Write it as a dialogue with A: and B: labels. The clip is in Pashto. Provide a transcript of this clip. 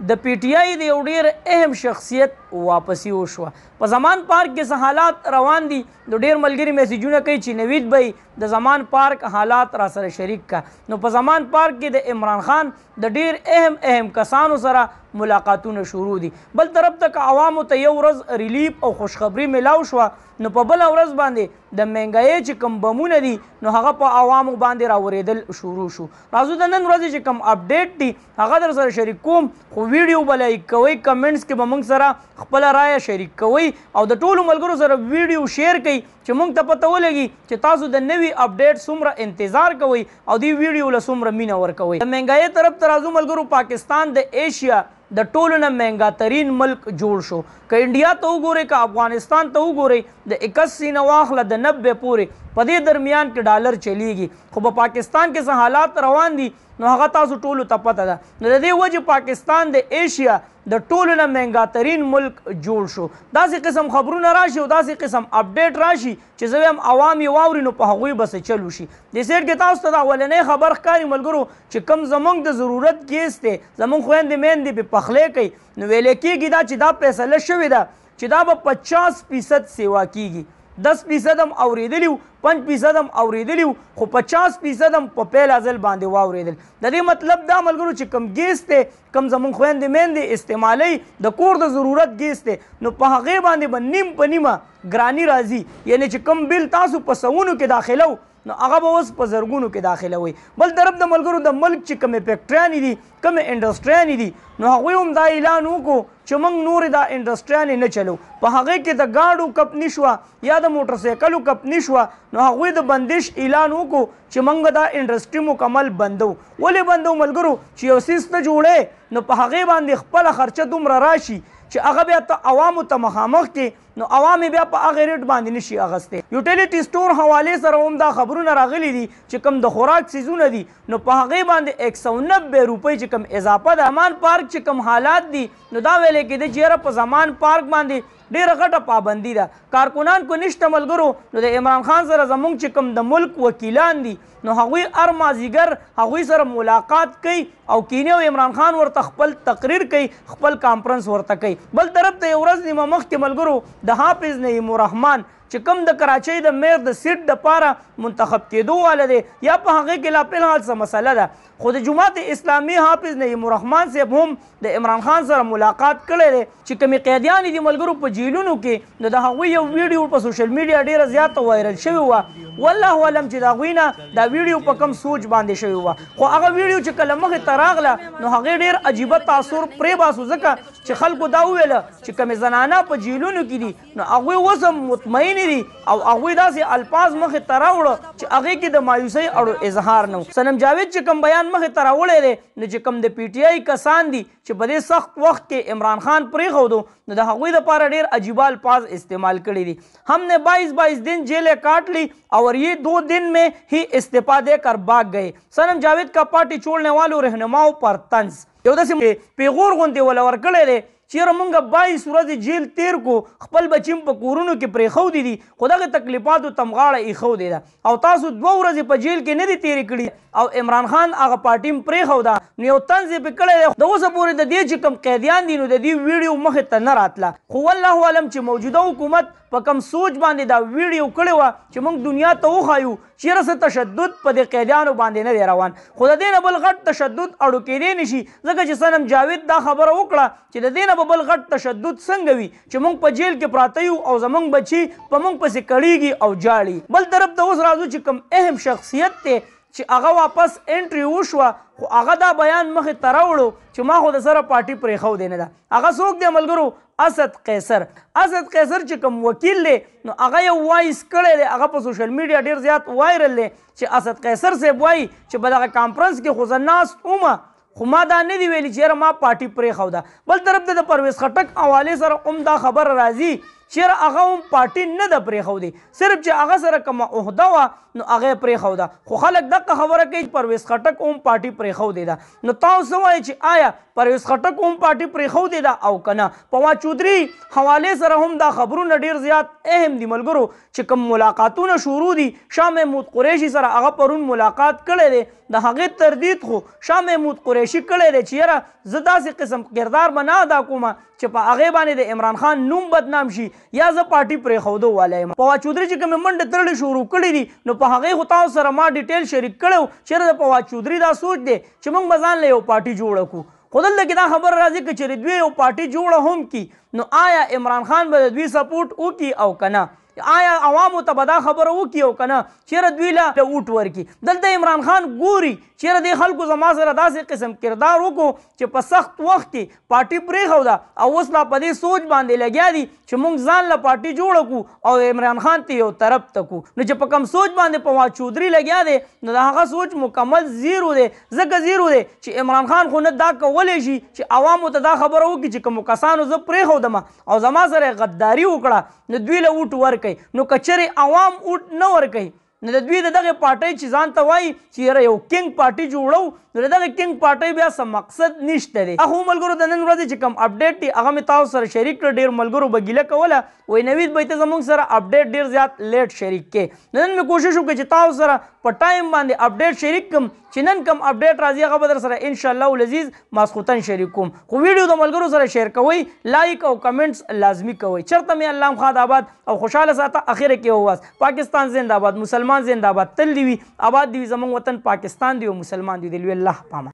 A: د پی ټی آی د یو ډیر اهم شخصیت واپسی وشوه. په زمان پارک کې څه حالات روان دي نو ډیر ملګري میسیجونه کوي چې نوید بھائی د زمان پارک حالات را سره شریک کا. نو په زمان پارک کې د عمران خان د ډیر اهم کسانو سره ملاقاتونه شروع دي. بل طرف ته عوامو ته یو ورځ ریلیف او خوشخبری ملاو شوه نو په بل ورځ باندې د مهنګای چې کم بمونه دي نو هغه په عوامو باندې راوریدل شروع شو. راځو د نن ورځې چې کم اپډیټ دي هغه در سره شریک کوم، خو ویډیو به لایک کوئ، کمنټس کې به موږ سره خپله رایه شریک کوئ او د ټولو ملګرو سره ویډیو شیر کوئ چې موږ ته پته ولګي چې تاسو د نوي اپډیټ څومره انتظار کوئ او دې ویډیو له څومره مینه ورکوئ. د مهنګای طرف ته راځو ملګرو، پاکستان د ایشیا د ټولو نه مهنګا ترین ملک جوړ شو. که انډیا ته وګورئ که افغانستان ته وګورئ د 81 نه واخله د 90 پورې په دې درمیان کې ډالر چلیږي. خو په پاکستان کې څه حالات روان دي نو هغه تاسو ټولو ته پته ده. نو د دې وجې پاکستان د ایشیا د ټولو نه مهنګا ترین ملک جوړ شو. داسې قسم خبرونه راشي او داسې قسم اپډیټ راشي چې زه وایم عوام یې واوري نو په هغوی به څه چل وشي. دې سیټ کې تاسو ته د اولنۍ خبر ښکاري ملګرو چې کوم زموږ د ضرورت ګیس دی، زموږ خویندې میندې پې پخلی کوي نو ویلی کېږي دا چې دا فیصله شوې ده چې دا به 50% سیوا کېږي. 10% هم اورېدلي وو، 5% هم اورېدلي وو، خو 50% هم په پیل ځل باندې واورېدل. د دې مطلب دا ملګرو چې کم ګیس دی، کم زموږ خویندې میندې استعمالوي د کور د ضرورت ګیس دی نو په هغې باندې به نیم په نیمه ګراني راځي. یعنې چې کم بل تاسو په سوونو کې داخلو نو هغه به اوس په زرګونو کې داخلوي. بل طرف د ملګرو د ملک چې کومې فیکټریانې دي، کومې انډسټریانې دي نو هغوی هم دا اعلان وکړو چې موږ نورې دا انډسټریانې نه چلو. په هغې کې د ګاډو کمپني شوه یا د موټرسایکلو کمپني شوه نو هغوی د بندش اعلان وکړو چې موږ دا انډسټري مکمل بندو. ولې بندو ملګرو؟ چې یو څیز ته جوړې نو په هغې باندې خپله خرچه دومره راشي چې هغه بیا ته عوامو ته مخامخ کې نو عوام بیا په هغې ریټ باندې نشي اخیستی. یوټیلیټي سټور حوالې سره هم دا خبرونه راغلي دي چې کوم د خوراک څیزونه دي نو په هغې باندې 190 روپۍ چې کوم اضافه ده. زمان پارک چې کوم حالات دي نو دا ویلی کېده چې یاره په زمان پارک باندې ډیره غټه پابندي ده، کارکنان کو نشته ملګرو. نو د عمران خان سره زموږ چې کوم د ملک وکیلان دي نو هغوی هر مازدیګر هغوی سره ملاقات کوي او کینې او عمران خان ورته خپل تقریر کوي، خپل کانفرنس ورته کوي. بل طرف ته یو ورځ نیمه مخکې ملګرو د حافظ نعیم الرحمن چې کوم د کراچۍ د میر د سیټ دپاره منتخب کېدو واله دی یا په هغې کې لا فلحال څه مسله ده، خو د جماعت اسلامي حافظ نعیم الرحمن صاحب هم د عمران خان سره ملاقات کړی دی. چې کومې قیدیانې دي ملګرو په جیلونو کې نو د هغوی یو ویډیو په سوشل میډیا ډېره زیاته وایرل شوې وه. والله اعلم چې د هغوی نه دا ویډیو په کم سوچ باندې شوې وه، خو هغه ویډیو چې کله مخې ته راغله نو هغې ډېر عجیبه تاثر پرې باسو ځکه چې خلکو دا وویله چې کومې زنانه په جیلونو کې دي نو هغوی اوس هم مطمئنې دي او هغوی داسې الفاظ مخې ته راوړه چې هغې کې د مایوسۍ اړو اظهار نه و. صنم جاوید چې کوم بیان مخې ته راوړی دی نو چې کوم د پی ټی آی کسان دي چې په دې سخت وخت کې عمران خان پرېښودو نو د هغوی دپاره ډېر عجیبه الفاظ استعمال کړي دي. ہم نے 22 دن جیلیں کاٹ لی اور یہ 2 دن میں ہی استعفا دے کر بھاگ گئے. صنم جاوید کا پارٹی چھوڑنے والوں رہنماؤں پر طنز. یو داسې پیغور غوندې وله ورکړی دی چیرې موږ 22 ورځې جیل تیر کو، خپل بچي په کورونو کې پرېښودي دي، خو دغې تکلیفاتو ته غاړه ایښودې ده او تاسو 2 ورځې په جیل کې نه دي تېرې کړي او عمران خان هغه پارټي هم پرېښوده نو یو طنز یې پرې کړی دی. د اوسه پورې د دې چې کوم قیدیان دي نو د دې ویډیو مخې ته نه راتله، خو والله اعلم چې موجوده حکومت په کم سوچ باندې دا ویډیو کړې وه چې موږ دنیا ته وښایو چې یاره څه تشدد په دې قیدیانو باندې نه دی روان. خو د دې نه بل غټ تشدد اړو کېدی نشي ځکه چې صنم جاوید دا خبره وکړه چې د دې نه به بل غټ تشدد څنګه وي چې موږ په جیل کې پراته یو او زموږ بچي په موږ پسې کړېږي او جاړي. بل طرف ته اوس راځو چې کوم اهم شخصیت دی چې هغه واپس انټري وشوه خو هغه دا بیان مخې ته راوړو چې ما خو د سره پارټي پرېښودې نه ده. هغه څوک دی ملګرو؟ اسد قیصر. اسد قیصر چې کوم وکیل دی نو هغه یو وایس کړی دی، هغه په سوشل میډیا ډېر زیات وایرل دی چې اسد قیصر صاحب وایي چې په دغه کانفرنس کې خو زه ناست ومه خو ما دا نه دي ویلي چې یاره ما پارټي پرېښوده. بل طرف ته د پرویز خټک حوالې سره هم دا خبره راځي چیرې هغه هم پارټي نه ده پرېښودې، صرف چې هغه سره کومه عهده وه نو هغه یې پرېښوده. خو خلک دغه خبره کوي چې پرویز خټک هم پارټي پرېښودې ده. نو تاسو وایئ چې آیا پرویز خټک هم پارټي پرېښودې ده او که نه؟ فواد چودھری حوالې سره هم دا خبرونه ډېر زیات اهم دي ملګرو چې کوم ملاقاتونه شروع دي. شاه محمود قریشي سره هغه پرون ملاقات کړی دی، د هغې تردید خو شاه محمود قریشي کړی دی چې یاره زه داسې قسم کردار به نه ادا کومه چې په هغې باندې د عمران خان نوم بدنام شي یا زه پارټي پرېښودو والی یم. فواد چودھری چې کومې منډې تړلې شروع کړي دي نو په هغې خو تاسو سره ما ډیټیل شریک کړی و. چېرې د فواد چودھری دا سوچ دی چې موږ به ځان له یو پارټي جوړه کړو. خو دلته کې دا خبره راځي که چېرې دوی یو پارټي جوړه هم کړي نو آیا عمران خان به د دوی سپورټ وکړي او که نه؟ آیا عوامو ته به دا خبره وکړي او که نه؟ چېرې دوی له اوټ ورکړي. دلته عمران خان ګوري چېرې دې خلکو زما سره داسې قسم کردار وکړو چې په سخت وخت کې پارټي پرېښوده او اوس لا په دې سوچ باندې لګیا دي چې موږ ځان له پارټي جوړه کړو او عمران خان ته یو طرف ته کړو. نو چې په کوم سوچ باندې فواد چودھری لګیا دی نو د هغه سوچ مکمل زیرو دی. ځکه زیرو دی چې عمران خان خو نه دا کولی شي چې عوامو ته دا خبره وکړي چې کومو کسانو زه پرېښودم او زما سره غداري وکړه نو دوی له اوټ ورکوي. نو که چېرې عوام اوټ نه ورکوي نو د دوی د دغې پارټۍ چې ځان ته وایي چې یاره یو کنګ پارټي جوړو نو د دغې کنګ پارټۍ بیا څه مقصد نشته دی. هغه ملګرو د نن ورځې چې کوم اپډیټ دی هغه مې تاسو سره شریک کړه. ډېر ملګرو به ګیله کوله وایي نوید بھائی ته زموږ سره اپډیټ ډېر زیات لیټ شریک کړې. نن مې کوشش وکړې چې تاسو سره په ټایم باندې اپډیټ شریک کړم چې نن کوم اپډیټ راځي هغه به در سره انشاءالله العزیز ماسخوتن شریک کوم. خو ویډیو د ملګرو سره شیر کوئ، لایک او کمنټس لازمي کوئ. چېرته مې الله مخاد آباد او خوشحاله ساته. اخره کې وواست پاکستان زنده باد، مسلمان زنده باد، تل دی وي آباد دی وي زموږ وطن پاکستان دی او مسلمان دی. د لوی الله پامان.